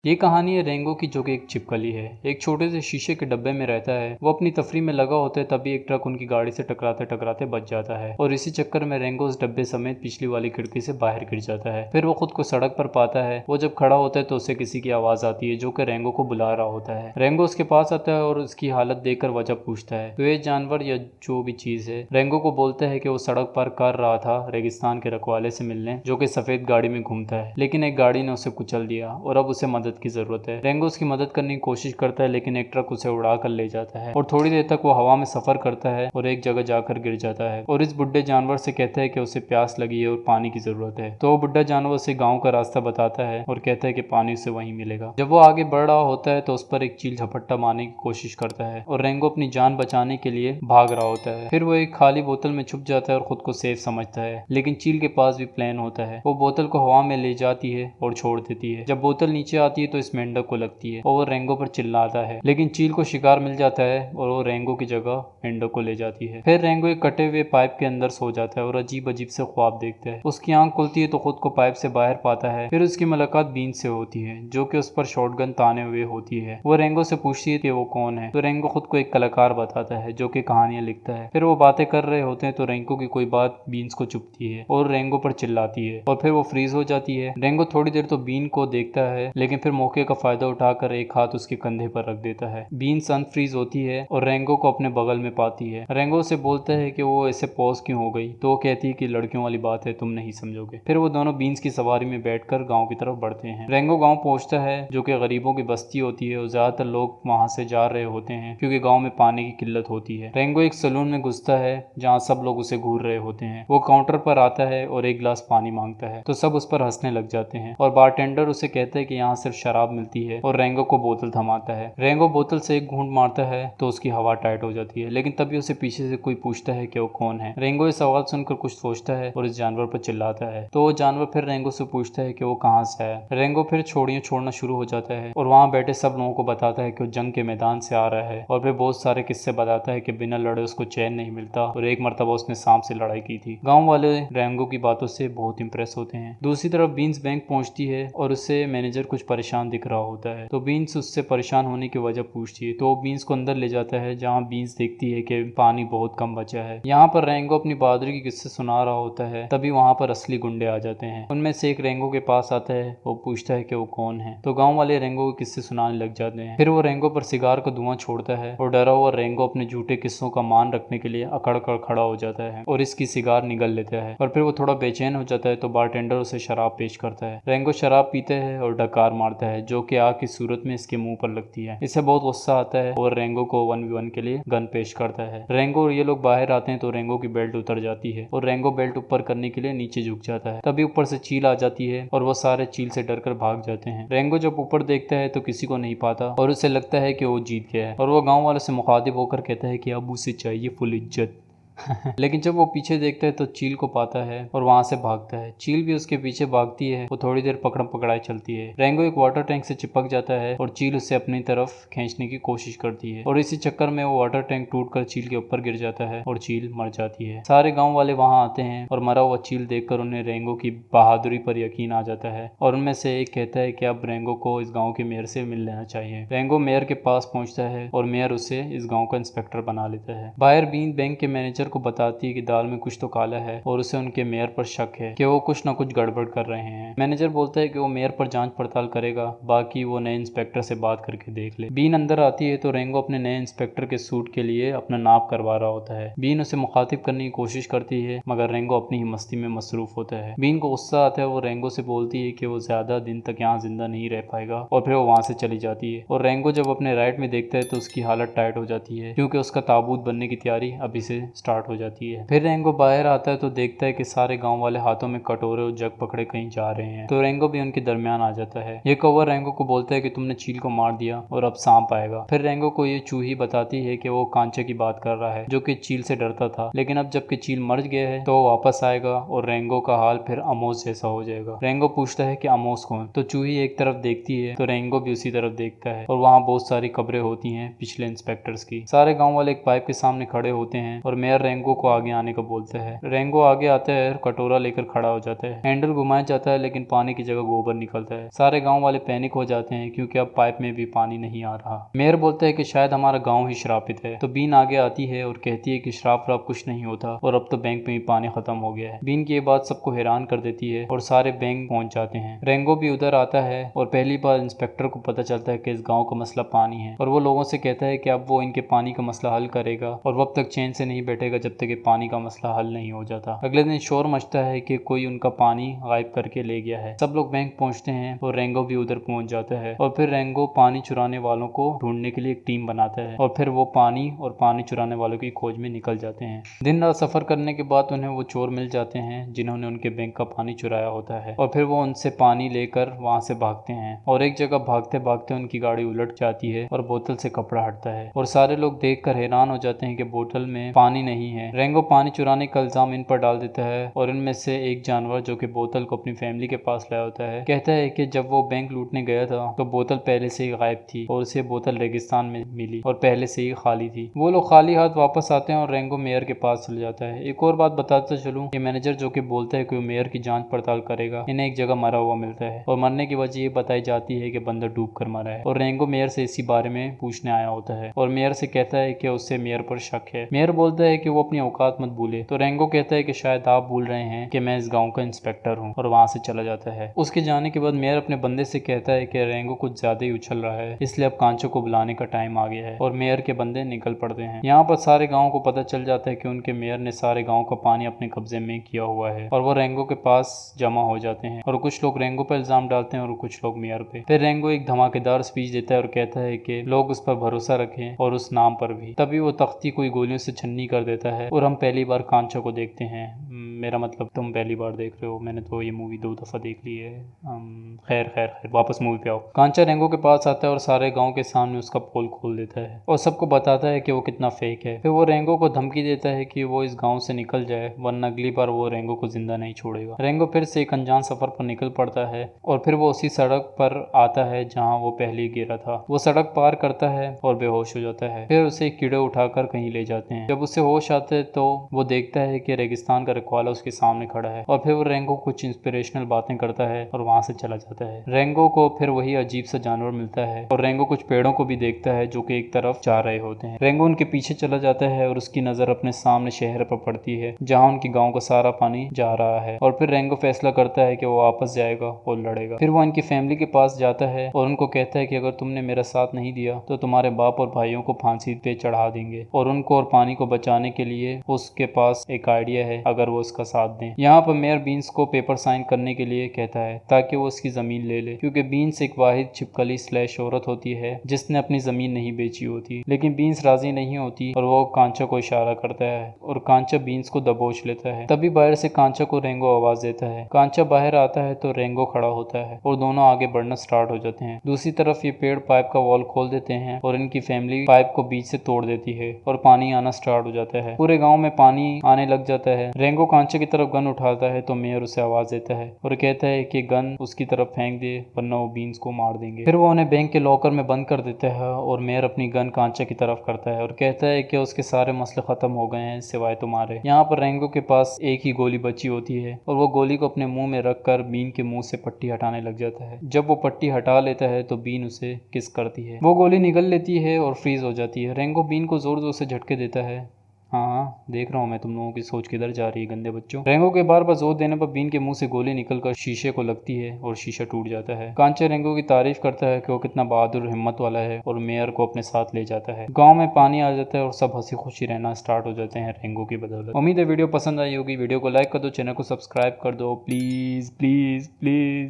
ये कहानी है रेंगो की, जो कि एक छिपकली है। एक छोटे से शीशे के डब्बे में रहता है। वो अपनी तफरी में लगा होता है, तभी एक ट्रक उनकी गाड़ी से टकराते टकराते बच जाता है और इसी चक्कर में रेंगो उस डब्बे समेत पिछली वाली खिड़की से बाहर गिर जाता है। फिर वो खुद को सड़क पर पाता है। वो जब खड़ा होता है तो उसे किसी की आवाज आती है जो कि रेंगो को बुला रहा होता है। रेंगो उसके पास आता है और उसकी हालत देखकर वजह पूछता है। तो ये जानवर या जो भी चीज है रेंगो को बोलता है कि वो सड़क पार कर रहा था रेगिस्तान के रखवाले से मिलने, जो कि सफेद गाड़ी में घूमता है, लेकिन एक गाड़ी ने उसे कुचल दिया और अब उसे मदद की जरूरत है। रेंगो उसकी मदद करने की कोशिश करता है, लेकिन एक ट्रक उसे उड़ा कर ले जाता है और थोड़ी देर तक वो हवा में सफर करता है और एक जगह जाकर गिर जाता है और इस बुढ़े जानवर से कहता है कि उसे प्यास लगी है और पानी की जरूरत है। तो वो बुढ़ा जानवर उसे गांव का रास्ता बताता है और कहता है कि पानी उसे वहीं मिलेगा। जब वो आगे बढ़ रहा होता है तो उस पर एक चील झपट्टा मारने की कोशिश करता है और रेंगो अपनी जान बचाने के लिए भाग रहा होता है। फिर वो एक खाली बोतल में छुप जाता है और खुद को सेफ समझता है, लेकिन चील के पास भी प्लान होता है। वो बोतल को हवा में ले जाती है और छोड़ देती है। जब बोतल नीचे आती है तो इस मेंढक को लगती है और वो रेंगो पर चिल्लाता है, लेकिन चील को शिकार मिल जाता है और वो रेंगो की जगह मेंढक को ले जाती है। फिर रेंगो एक कटे हुए पाइप के अंदर सो जाता है और अजीब अजीब से ख्वाब देखता है। उसकी आंख खुलती है तो खुद को पाइप से बाहर पाता है। फिर उसकी मुलाकात बीन से होती है, जो कि उस पर शॉटगन ताने हुए होती है। वो रेंगो से पूछती है कि वो कौन है, तो रेंगो खुद को एक कलाकार बताता है जो कि कहानियां लिखता है। फिर वो बातें कर रहे होते हैं तो रेंगो की कोई बात बीन्स को चुभती है और रेंगो पर चिल्लाती है और फिर वो फ्रीज हो जाती है। रेंगो थोड़ी देर तो बीन को देखता है, लेकिन फिर मौके का फायदा उठाकर एक हाथ उसके कंधे पर रख देता है। बीन्स अनफ्रीज होती है और रेंगो को अपने बगल में पाती है। रेंगो से बोलता है कि वो ऐसे पॉज क्यों हो गई, तो वो कहती है कि लड़कियों वाली बात है, तुम नहीं समझोगे। फिर वो दोनों बीन्स की सवारी में बैठकर गांव की तरफ बढ़ते हैं। रेंगो गांव पहुंचता है, जो कि गरीबों की बस्ती होती है और ज्यादातर लोग वहां से जा रहे होते हैं क्योंकि गांव में पानी की किल्लत होती है। रेंगो एक सलून में घुसता है जहाँ सब लोग उसे घूर रहे होते हैं। वो काउंटर पर आता है और एक गिलास पानी मांगता है तो सब उस पर हंसने लग जाते हैं और बारटेंडर उसे कहता है कि यहाँ सिर्फ शराब मिलती है और रेंगो को बोतल थमाता है। रेंगो बोतल से एक घूंट मारता है तो उसकी हवा टाइट हो जाती है, लेकिन तभी उसे पीछे से कोई पूछता है कि वो कौन है। रेंगो ये सवाल सुनकर कुछ सोचता है और इस जानवर पर चिल्लाता है, तो वो जानवर फिर रेंगो से पूछता है कि वो कहाँ से है। रेंगो फिर छोड़ियां छोड़ना शुरू हो जाता है और वहाँ बैठे सब लोगों को बताता है कि वो जंग के मैदान से आ रहा है और फिर बहुत सारे किस्से बताता है कि बिना लड़े उसको चैन नहीं मिलता और एक मरतबा उसने सांप से लड़ाई की थी। गाँव वाले रेंगो की बातों से बहुत इंप्रेस होते हैं। दूसरी तरफ बीन्स बैंक पहुंचती है और उससे मैनेजर कुछ परेशान दिख रहा होता है, तो बीन्स उससे परेशान होने की वजह पूछती है। तो वो बीन्स को अंदर ले जाता है जहाँ बीन्स देखती है कि पानी बहुत कम बचा है। यहाँ पर रेंगो अपनी बहादुरी की किस्से सुना रहा होता है, तभी वहाँ पर असली गुंडे आ जाते हैं। उनमें से एक रेंगो के पास आता है। वो पूछता है कि वो कौन है, तो गाँव वाले रेंगो के किस्से सुनाने लग जाते हैं। फिर वो रेंगो पर सिगार का धुआं छोड़ता है और डरा हुआ रेंगो अपने झूठे किस्सों का मान रखने के लिए अकड़ कर खड़ा हो जाता है और इसकी सिगार निगल लेता है। और फिर वो थोड़ा बेचैन हो जाता है तो बारटेंडर उसे शराब पेश करता है। रेंगो शराब पीता है और डकार मारता है, जो कि आग की सूरत में इसके मुंह पर लगती है। इसे बहुत गुस्सा आता है और रेंगो को 1v1 के लिए गन पेश करता है। रेंगो और ये लोग बाहर आते हैं तो रेंगो की बेल्ट उतर जाती है और रेंगो बेल्ट ऊपर करने के लिए नीचे झुक जाता है। तभी ऊपर से चील आ जाती है और वो सारे चील से डरकर भाग जाते हैं। रेंगो जब ऊपर देखता है तो किसी को नहीं पाता और उसे लगता है कि वो जीत गया है और वो गाँव वालों से मुखातिब होकर कहता है कि अब उसे चाहिए फुल इज्जत। लेकिन जब वो पीछे देखता है तो चील को पाता है और वहां से भागता है। चील भी उसके पीछे भागती है। वो थोड़ी देर पकड़म पकड़ाई चलती है। रेंगो एक वाटर टैंक से चिपक जाता है और चील उसे अपनी तरफ खींचने की कोशिश करती है और इसी चक्कर में वो वाटर टैंक टूटकर चील के ऊपर गिर जाता है और चील मर जाती है। सारे गाँव वाले वहां आते हैं और मरा हुआ चील देखकर उन्हें रेंगो की बहादुरी पर यकीन आ जाता है और उनमें से एक कहता है कि अब रेंगो को इस गाँव के मेयर से मिल लेना चाहिए। रेंगो मेयर के पास पहुंचता है और मेयर उसे इस गाँव का इंस्पेक्टर बना लेता है। बाहर बीन बैंक के मैनेजर को बताती है कि दाल में कुछ तो काला है और उसे उनके मेयर पर शक है कि वो कुछ न कुछ गड़बड़ कर रहे हैं। मैनेजर बोलता है कि वो मेयर पर जांच पड़ताल करेगा, बाकी वो नए इंस्पेक्टर से बात करके देख ले। बीन अंदर आती है तो रेंगो अपने नए इंस्पेक्टर के सूट के लिए अपना नाप करवा रहा होता है। बीन उसे मुखातिब करने की कोशिश करती है, मगर रेंगो अपनी ही मस्ती में मसरूफ होता है। बीन को गुस्सा आता है। वो रेंगो से बोलती है कि वो ज्यादा दिन तक यहाँ जिंदा नहीं रह पाएगा और फिर वो वहां से चली जाती है। और रेंगो जब अपने राइट में देखता है तो उसकी हालत टाइट हो जाती है क्योंकि उसका ताबूत बनने की तैयारी अभी से स्टार्ट हो जाती है। फिर रेंगो बाहर आता है तो देखता है कि सारे गांव वाले हाथों में कटोरे और जग पकड़े कहीं जा रहे हैं, तो रेंगो भी उनके दरमियान आ जाता है। ये कौवा रेंगो को बोलता है कि तुमने चील को मार दिया और अब सांप आएगा। फिर रेंगो को ये चूही बताती है कि वो कांचे की बात कर रहा है, जो कि चील से डरता था, लेकिन अब जबकि चील मर गया है तो वो वापस आएगा और रेंगो का हाल फिर अमोस जैसा हो जाएगा। रेंगो पूछता है कि अमोस कौन, तो चूही एक तरफ देखती है तो रेंगो भी उसी तरफ देखता है और वहाँ बहुत सारी कब्रें होती हैं पिछले इंस्पेक्टर्स की। सारे गाँव वाले एक पाइप के सामने खड़े होते हैं और मेयर रेंगो को आगे आने को बोलता है। रेंगो आगे आता है और कटोरा लेकर खड़ा हो जाता है। हैंडल घुमाया जाता है लेकिन पानी की जगह गोबर निकलता है। सारे गांव वाले पैनिक हो जाते हैं क्योंकि अब पाइप में भी पानी नहीं आ रहा। मेयर बोलता है कि शायद हमारा गांव ही श्रापित है। तो बीन आगे आती है और कहती है कि श्राप व्राप कुछ नहीं होता और अब तो बैंक में भी पानी खत्म हो गया है। बीन की ये बात सबको हैरान कर देती है और सारे बैंक पहुंच जाते हैं। रेंगो भी उधर आता है और पहली बार इंस्पेक्टर को पता चलता है कि इस गांव का मसला पानी है और वो लोगों से कहता है कि अब वो इनके पानी का मसला हल करेगा और वो अब तक चैन से नहीं बैठेगा जब तक कि पानी का मसला हल नहीं हो जाता। अगले दिन शोर मचता है कि कोई उनका पानी गायब करके ले गया है। सब लोग बैंक पहुंचते हैं और रेंगो भी उधर पहुंच जाता है और फिर रेंगो पानी चुराने वालों को ढूंढने के लिए एक टीम बनाता है और फिर वो पानी और पानी चुराने वालों की खोज में निकल जाते हैं। दिन रात सफर करने के बाद उन्हें वो चोर मिल जाते हैं जिन्होंने उनके बैंक का पानी चुराया होता है और फिर वो उनसे पानी लेकर वहां से भागते हैं और एक जगह भागते भागते उनकी गाड़ी उलट जाती है और बोतल से कपड़ा हटता है और सारे लोग देखकर हैरान हो जाते हैं कि बोतल में पानी नहीं है। रेंगो पानी चुराने का इल्जाम इन पर डाल देता है और इनमें से एक जानवर जो कि बोतल को अपनी फैमिली के पास लाया होता है कहता है कि जब वो बैंक लूटने गया था तो बोतल पहले से ही गायब थी और उसे बोतल रेगिस्तान में मिली और पहले से ही खाली थी। वो लोग खाली हाथ वापस आते हैं और रेंगो मेयर के पास चले जाता है। एक और बात बताता चलूं कि मैनेजर जो कि बोलता है कि वो मेयर की जांच पड़ताल करेगा, इन्हें एक जगह मरा हुआ मिलता है और मरने की वजह ये बताई जाती है कि बंदा डूब कर मरा है और रेंगो मेयर से इसी बारे में पूछने आया होता है और मेयर से कहता है कि उससे मेयर पर शक है। मेयर बोलता है कि वो अपनी औकात मत भूले तो रेंगो कहता है कि शायद आप भूल रहे हैं कि मैं इस गांव का इंस्पेक्टर हूं और वहां से चला जाता है। उसके जाने के बाद मेयर अपने बंदे से कहता है कि रेंगो कुछ ज्यादा ही उछल रहा है इसलिए अब कांचो को बुलाने का टाइम आ गया है और मेयर के बंदे निकल पड़ते हैं। यहाँ पर सारे गाँव को पता चल जाता है कि उनके मेयर ने सारे गाँव का पानी अपने कब्जे में किया हुआ है और वो रेंगो के पास जमा हो जाते हैं और कुछ लोग रेंगो पर इल्जाम डालते हैं और कुछ लोग मेयर पे। फिर रेंगो एक धमाकेदार स्पीच देता है और कहता है कि लोग उस पर भरोसा रखें और उस नाम पर भी। तभी वो तख्ती कोई गोलियों से छन्नी कर देता है और हम पहली बार कांचो को देखते हैं। मेरा मतलब तुम पहली बार देख रहे हो, मैंने तो ये मूवी 2 दफा देख ली है। खैर खैर खैर वापस मूवी पे आओ। कांचा रेंगो के पास आता है और सारे गांव के सामने उसका पोल खोल देता है और सबको बताता है कि वो कितना फेक है। फिर वो रेंगो को धमकी देता है कि वो इस गांव से निकल जाए वरना अगली बार वो रेंगो को जिंदा नहीं छोड़ेगा। रेंगो फिर से एक अनजान सफर पर निकल पड़ता है और फिर वो उसी सड़क पर आता है जहाँ वो पहले गिरा था। वो सड़क पार करता है और बेहोश हो जाता है। फिर उसे कीड़े उठाकर कहीं ले जाते हैं। जब उसे होश आते है तो वो देखता है कि रेगिस्तान का रखवाला उसके सामने खड़ा है और फिर वो रेंगो कुछ इंस्पिरेशनल बातें करता है और वहां से चला जाता है। रेंगो को फिर वही अजीब सा जानवर मिलता है और रेंगो कुछ पेड़ों को भी देखता है जो कि एक तरफ जा रहे होते हैं। रेंगो उनके पीछे चला जाता है और उसकी नजर अपने सामने शहर पर पड़ती है जहाँ उनके गाँव का सारा पानी जा रहा है और फिर रेंगो फैसला करता है कि वो वापस जाएगा और लड़ेगा। फिर वो उनकी फैमिली के पास जाता है और उनको कहता है कि अगर तुमने मेरा साथ नहीं दिया तो तुम्हारे बाप और भाइयों को फांसी पे चढ़ा देंगे और उनको और पानी को बचाने के लिए उसके पास एक आइडिया है अगर वो उसका साथ दें। यहाँ पर मेयर बीन्स को पेपर साइन करने के लिए कहता है ताकि वो उसकी जमीन ले ले क्योंकि बीन्स एक वाहिद छिपकली / औरत होती है जिसने अपनी जमीन नहीं बेची होती। लेकिन बीन्स राजी नहीं होती और वो कांचा को इशारा करता है और कांचा बीन्स को दबोच लेता है। तभी बाहर से कांचा को रेंगो आवाज देता है। कांचा बाहर आता है तो रेंगो खड़ा होता है और दोनों आगे बढ़ना स्टार्ट हो जाते हैं। दूसरी तरफ ये पेड़ पाइप का वॉल खोल देते हैं और इनकी फैमिली पाइप को बीच से तोड़ देती है और पानी आना स्टार्ट हो जाता है। पूरे गाँव में पानी आने लग जाता है। रेंगो कांचे की तरफ गन उठाता है तो मेयर उसे आवाज देता है और कहता है कि गन उसकी तरफ फेंक दे वरना वो बीन्स को मार देंगे। फिर वो उन्हें बैंक के लॉकर में बंद कर देता है और मेयर अपनी गन कांचे की तरफ करता है और कहता है कि उसके सारे मसले खत्म हो गए हैं सिवाय तुम्हारे। यहाँ पर रेंगो के पास एक ही गोली बची होती है और वो गोली को अपने मुंह में रखकर बीन के मुंह से पट्टी हटाने लग जाता है। जब वो पट्टी हटा लेता है तो बीन उसे किस करती है। वो गोली निगल लेती है और फ्रीज हो जाती है। रेंगो बीन को जोर जोर से झटके देता है। हाँ देख रहा हूँ मैं तुम लोगों की सोच किधर जा रही है गंदे बच्चों। रेंगो के बार बार जोर देने पर बीन के मुंह से गोली निकलकर शीशे को लगती है और शीशा टूट जाता है। कांचा रेंगो की तारीफ करता है कि वो कितना बहादुर और हिम्मत वाला है और मेयर को अपने साथ ले जाता है। गांव में पानी आ जाता है और सब हंसी खुशी रहना स्टार्ट हो जाते हैं रेंगो की बदौलत। उम्मीद है वीडियो पसंद आई होगी। वीडियो को लाइक कर दो, चैनल को सब्सक्राइब कर दो, प्लीज प्लीज प्लीज।